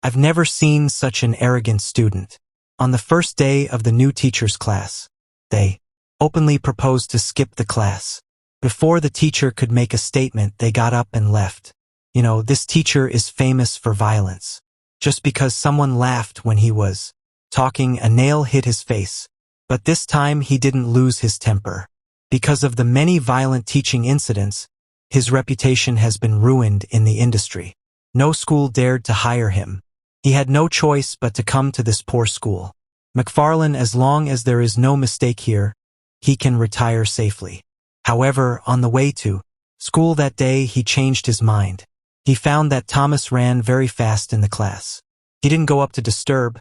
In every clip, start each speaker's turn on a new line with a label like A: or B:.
A: I've never seen such an arrogant student. On the first day of the new teacher's class, they openly proposed to skip the class. Before the teacher could make a statement, they got up and left. You know, this teacher is famous for violence. Just because someone laughed when he was talking, a nail hit his face. But this time he didn't lose his temper. Because of the many violent teaching incidents, his reputation has been ruined in the industry. No school dared to hire him. He had no choice but to come to this poor school. McFarland, as long as there is no mistake here, he can retire safely. However, on the way to school that day, he changed his mind. He found that Thomas ran very fast in the class. He didn't go up to disturb,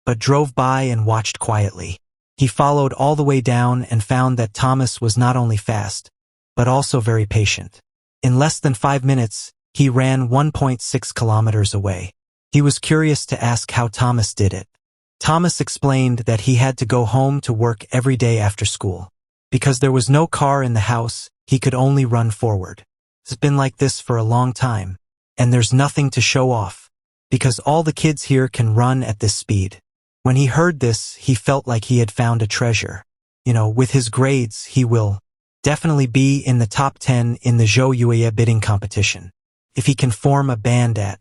A: but drove by and watched quietly. He followed all the way down and found that Thomas was not only fast, but also very patient. In less than 5 minutes, he ran 1.6 kilometers away. He was curious to ask how Thomas did it. Thomas explained that he had to go home to work every day after school. Because there was no car in the house, he could only run forward. It's been like this for a long time. And there's nothing to show off, because all the kids here can run at this speed. When he heard this, he felt like he had found a treasure. You know, with his grades, he will definitely be in the top 10 in the Zhou bidding competition. If he can form a band at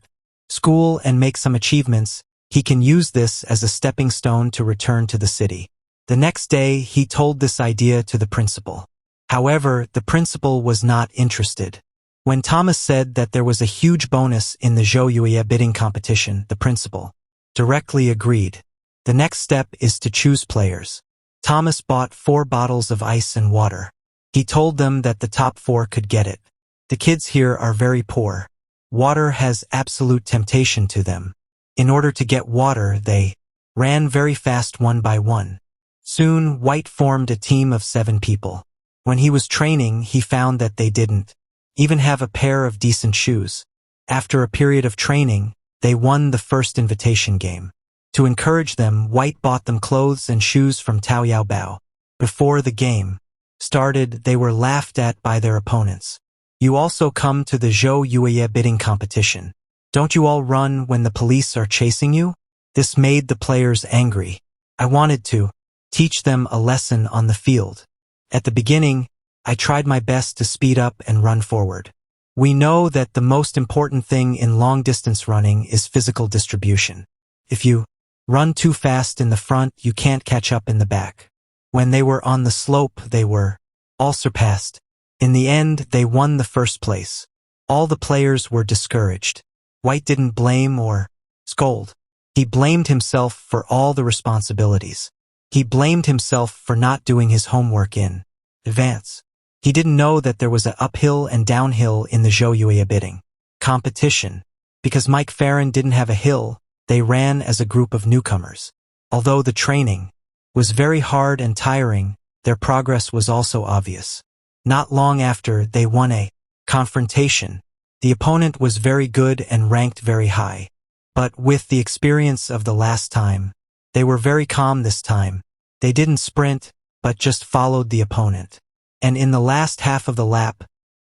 A: school and make some achievements, he can use this as a stepping stone to return to the city. The next day, he told this idea to the principal. However, the principal was not interested. When Thomas said that there was a huge bonus in the Zhou bidding competition, the principal directly agreed. The next step is to choose players. Thomas bought 4 bottles of ice and water. He told them that the top 4 could get it. The kids here are very poor. Water has absolute temptation to them. In order to get water, they ran very fast one by one. Soon, White formed a team of 7 people. When he was training, he found that they didn't even have a pair of decent shoes. After a period of training, they won the first invitation game. To encourage them, White bought them clothes and shoes from Tao Yao Bao. Before the game started, they were laughed at by their opponents. You also come to the Zhou bidding competition. Don't you all run when the police are chasing you? This made the players angry. I wanted to teach them a lesson on the field. At the beginning, I tried my best to speed up and run forward. We know that the most important thing in long-distance running is physical distribution. If you run too fast in the front, you can't catch up in the back. When they were on the slope, they were all surpassed. In the end, they won the first place. All the players were discouraged. White didn't blame or scold. He blamed himself for all the responsibilities. He blamed himself for not doing his homework in advance. He didn't know that there was an uphill and downhill in the Zhou bidding competition. Because McFarland didn't have a hill, they ran as a group of newcomers. Although the training was very hard and tiring, their progress was also obvious. Not long after, they won a confrontation. The opponent was very good and ranked very high. But with the experience of the last time, they were very calm this time. They didn't sprint, but just followed the opponent. And in the last half of the lap,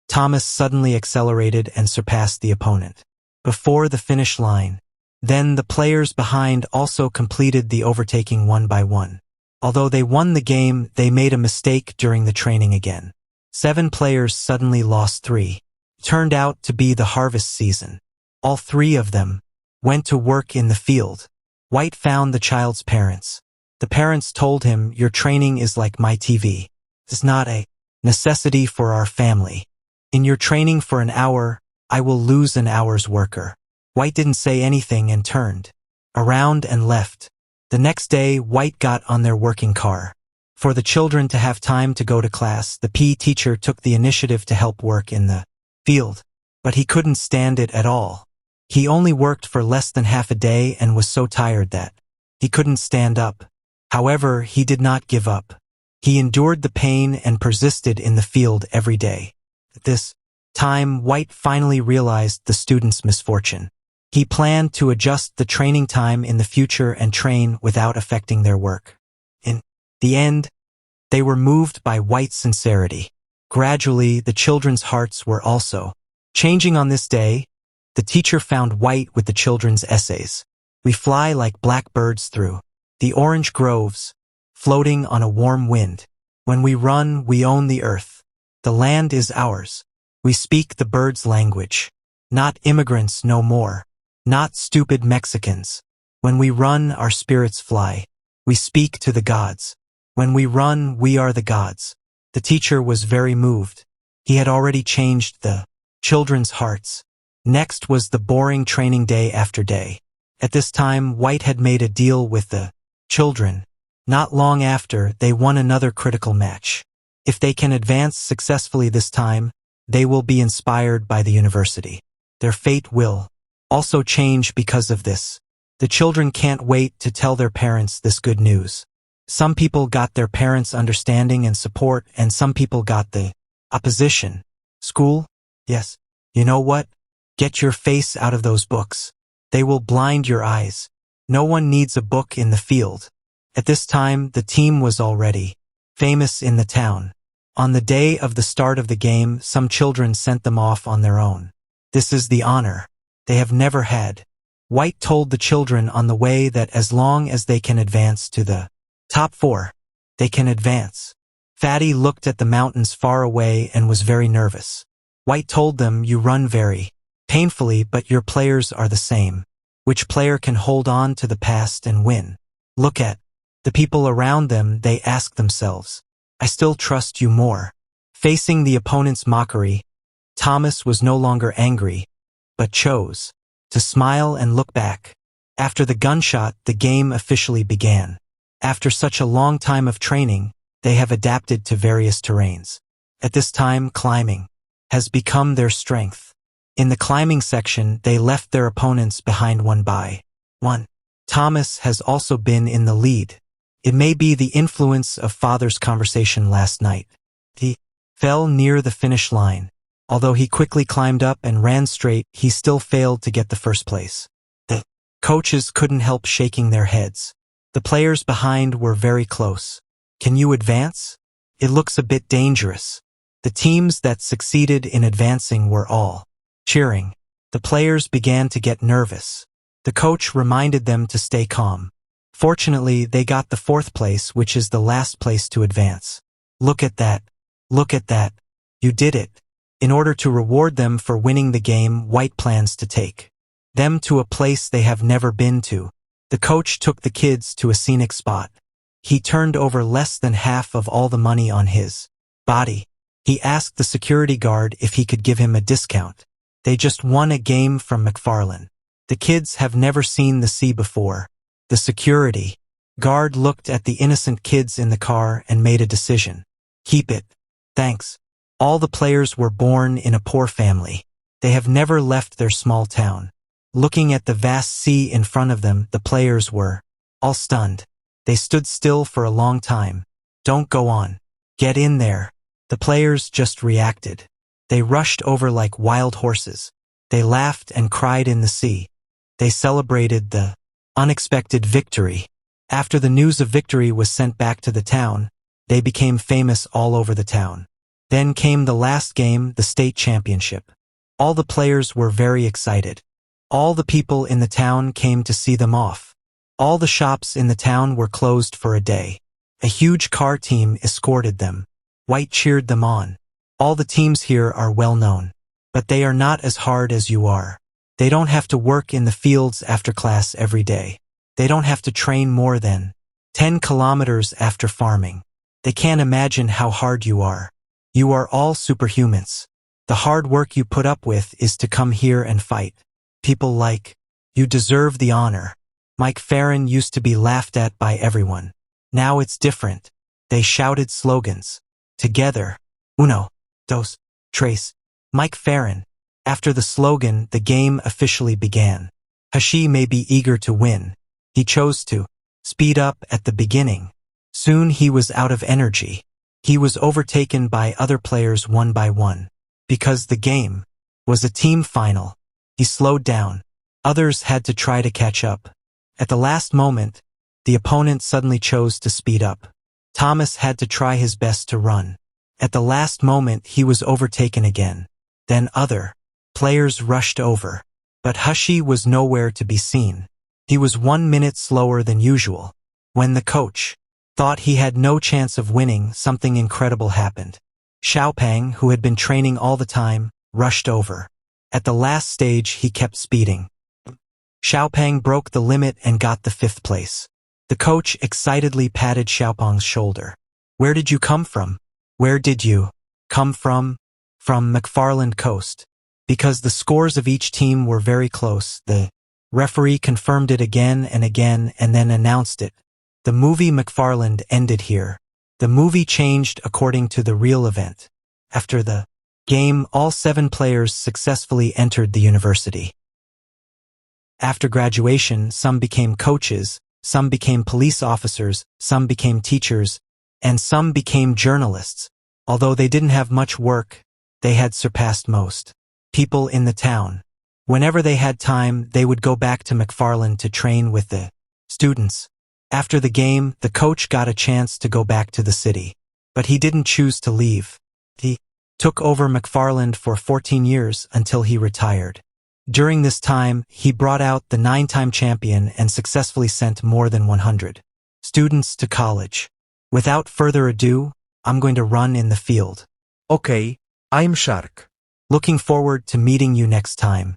A: Thomas suddenly accelerated and surpassed the opponent before the finish line. Then the players behind also completed the overtaking one by one. Although they won the game, they made a mistake during the training again. 7 players suddenly lost 3. It turned out to be the harvest season. All 3 of them went to work in the field. White found the child's parents. The parents told him, "Your training is like my TV. It's not a necessity for our family. In your training for an hour, I will lose an hour's worker." White didn't say anything and turned around and left. The next day, White got on their working car. For the children to have time to go to class, the PE teacher took the initiative to help work in the field. But he couldn't stand it at all. He only worked for less than half a day and was so tired that he couldn't stand up. However, he did not give up. He endured the pain and persisted in the field every day. At this time, White finally realized the students' misfortune. He planned to adjust the training time in the future and train without affecting their work. In the end, they were moved by White's sincerity. Gradually, the children's hearts were also changing. On this day, the teacher found White with the children's essays. We fly like black birds through the orange groves, floating on a warm wind. When we run, we own the earth. The land is ours. We speak the birds' language. Not immigrants no more. Not stupid Mexicans. When we run, our spirits fly. We speak to the gods. When we run, we are the gods. The teacher was very moved. He had already changed the children's hearts. Next was the boring training day after day. At this time, White had made a deal with the children. Not long after, they won another critical match. If they can advance successfully this time, they will be inspired by the university. Their fate will also change because of this. The children can't wait to tell their parents this good news. Some people got their parents' understanding and support, and some people got the opposition. School? Yes. You know what? Get your face out of those books. They will blind your eyes. No one needs a book in the field. At this time, the team was already famous in the town. On the day of the start of the game, some children sent them off on their own. This is the honor they have never had. White told the children on the way that as long as they can advance to the top 4, they can advance. Fatty looked at the mountains far away and was very nervous. White told them, you run very painfully, but your players are the same. Which player can hold on to the past and win? Look at the people around them, they ask themselves. I still trust you more. Facing the opponent's mockery, Thomas was no longer angry, but chose to smile and look back. After the gunshot, the game officially began. After such a long time of training, they have adapted to various terrains. At this time, climbing has become their strength. In the climbing section, they left their opponents behind 1 by 1. Thomas has also been in the lead. It may be the influence of father's conversation last night. He fell near the finish line. Although he quickly climbed up and ran straight, he still failed to get the first place. The coaches couldn't help shaking their heads. The players behind were very close. Can you advance? It looks a bit dangerous. The teams that succeeded in advancing were all cheering. The players began to get nervous. The coach reminded them to stay calm. Fortunately, they got the 4th place, which is the last place to advance. Look at that. Look at that. You did it. In order to reward them for winning the game, White plans to take them to a place they have never been to. The coach took the kids to a scenic spot. He turned over less than half of all the money on his body. He asked the security guard if he could give him a discount. They just won a game from McFarland. The kids have never seen the sea before. The security guard looked at the innocent kids in the car and made a decision. Keep it. Thanks. All the players were born in a poor family. They have never left their small town. Looking at the vast sea in front of them, the players were all stunned. They stood still for a long time. Don't go on. Get in there. The players just reacted. They rushed over like wild horses. They laughed and cried in the sea. They celebrated the unexpected victory. After the news of victory was sent back to the town, they became famous all over the town. Then came the last game, the state championship. All the players were very excited. All the people in the town came to see them off. All the shops in the town were closed for a day. A huge car team escorted them. White cheered them on. All the teams here are well known. But they are not as hard as you are. They don't have to work in the fields after class every day. They don't have to train more than 10 kilometers after farming. They can't imagine how hard you are. You are all superhumans. The hard work you put up with is to come here and fight. People like you deserve the honor. McFarland used to be laughed at by everyone. Now it's different. They shouted slogans. Together. Uno, dos, tres. McFarland. After the slogan, the game officially began. Hashi may be eager to win. He chose to speed up at the beginning. Soon he was out of energy. He was overtaken by other players 1 by 1. Because the game was a team final, he slowed down. Others had to try to catch up. At the last moment, the opponent suddenly chose to speed up. Thomas had to try his best to run. At the last moment, he was overtaken again. Then other players rushed over. But Hashi was nowhere to be seen. He was 1 minute slower than usual. When the coach thought he had no chance of winning, something incredible happened. Xiaopeng, who had been training all the time, rushed over. At the last stage, he kept speeding. Xiaopeng broke the limit and got the 5th place. The coach excitedly patted Xiaopeng's shoulder. "Where did you come from?" "Where did you come from?" "From McFarland Coast." Because the scores of each team were very close, the referee confirmed it again and then announced it. The movie McFarland ended here. The movie changed according to the real event. After the game, all 7 players successfully entered the university. After graduation, some became coaches, some became police officers, some became teachers, and some became journalists. Although they didn't have much work, they had surpassed most people in the town. Whenever they had time, they would go back to McFarland to train with the students. After the game, the coach got a chance to go back to the city. But he didn't choose to leave. He took over McFarland for 14 years until he retired. During this time, he brought out the 9-time champion and successfully sent more than 100 students to college. Without further ado, I'm going to run in the field.
B: Okay, I'm Shark.
A: Looking forward to meeting you next time.